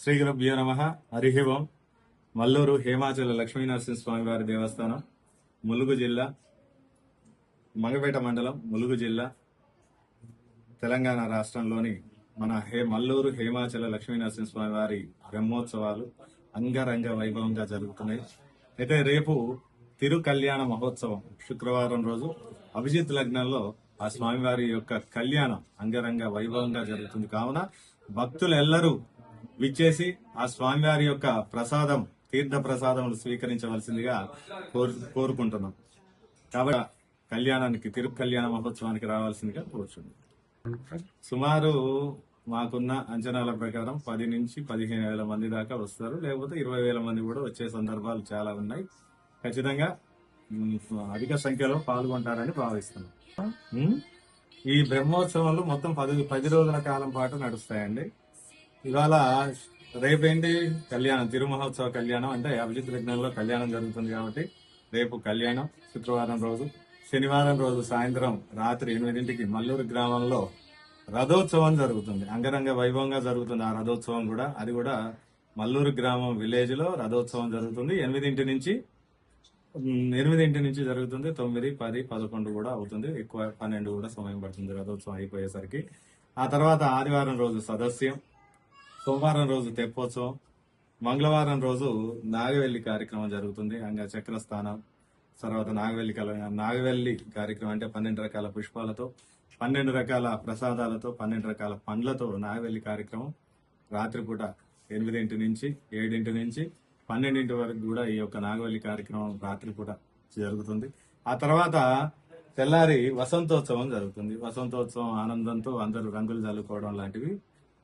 శ్రీ గురుభ్యో నమ. హరి ఓం. మల్లూరు హేమాచల లక్ష్మీనరసింహస్వామి వారి దేవస్థానం, ములుగు జిల్లా, మంగపేట మండలం, ములుగు జిల్లా, తెలంగాణ రాష్ట్రంలోని మన మల్లూరు హేమాచల లక్ష్మీనరసింహస్వామి వారి బ్రహ్మోత్సవాలు అంగరంగ వైభవంగా జరుగుతున్నాయి. అయితే రేపు తిరు కళ్యాణ మహోత్సవం శుక్రవారం రోజు అభిజిత్ లగ్నంలో ఆ స్వామివారి యొక్క కళ్యాణం అంగరంగ వైభవంగా జరుగుతుంది. కావున భక్తులెల్లరూ విచ్చేసి ఆ స్వామివారి యొక్క ప్రసాదం, తీర్థ ప్రసాదములు స్వీకరించవలసిందిగా కోరుకుంటున్నాం. కాబట్టి కళ్యాణానికి, తిరు కళ్యాణ మహోత్సవానికి రావాల్సిందిగా కోరుచున్నాం. సుమారు మాకున్న అంచనాల ప్రకారం 10 నుంచి 15,000 మంది దాకా వస్తారు, లేకపోతే 20,000 మంది కూడా వచ్చే సందర్భాలు చాలా ఉన్నాయి. ఖచ్చితంగా అధిక సంఖ్యలో పాల్గొంటారని భావిస్తున్నాం. ఈ బ్రహ్మోత్సవాలు మొత్తం 10 రోజుల కాలం పాటు నడుస్తాయండి. ఇవాళ రేపేంటి కళ్యాణం, తిరుమహోత్సవ కళ్యాణం అంటే అభిజిత్ లగ్నంలో కళ్యాణం జరుగుతుంది కాబట్టి రేపు కళ్యాణం శుక్రవారం రోజు. శనివారం రోజు సాయంత్రం రాత్రి 8 మల్లూరు గ్రామంలో రథోత్సవం జరుగుతుంది. అంగరంగ వైభవంగా జరుగుతుంది ఆ రథోత్సవం కూడా. అది కూడా మల్లూరు గ్రామం విలేజ్ లో రథోత్సవం జరుగుతుంది. 8 నుంచి జరుగుతుంది. 9, 10, 11 కూడా అవుతుంది. ఎక్కువ 12 కూడా సమయం పడుతుంది రథోత్సవం అయిపోయేసరికి. ఆ తర్వాత ఆదివారం రోజు సదస్యం, సోమవారం రోజు తెప్పోత్సవం, మంగళవారం రోజు నాగవెల్లి కార్యక్రమం జరుగుతుంది. చక్ర స్థానం, తర్వాత నాగవెల్లి కార్యక్రమం అంటే 12 రకాల పుష్పాలతో, 12 రకాల ప్రసాదాలతో, 12 రకాల పండ్లతో నాగవెల్లి కార్యక్రమం రాత్రిపూట 8 నుంచి 7 నుంచి 12 వరకు కూడా ఈ యొక్క నాగవెల్లి కార్యక్రమం రాత్రిపూట జరుగుతుంది. ఆ తర్వాత తెల్లారి వసంతోత్సవం జరుగుతుంది. వసంతోత్సవం ఆనందంతో అందరూ రంగులు చల్లుకోవడం లాంటివి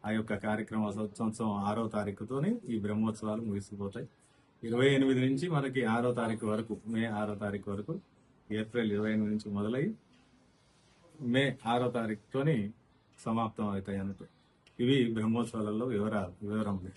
ఆ యొక్క కార్యక్రమం. వసంతోత్సవం 6వ తారీఖుతోని ఈ బ్రహ్మోత్సవాలు ముగిసిపోతాయి. 28 నుంచి మనకి 6వ తారీఖు వరకు, మే 6వ తారీఖు వరకు, ఏప్రిల్ 28 నుంచి మొదలై మే 6వ తారీఖుతోని సమాప్తం అవుతాయి అన్నట్టు. ఇవి బ్రహ్మోత్సవాలలో వివరములు.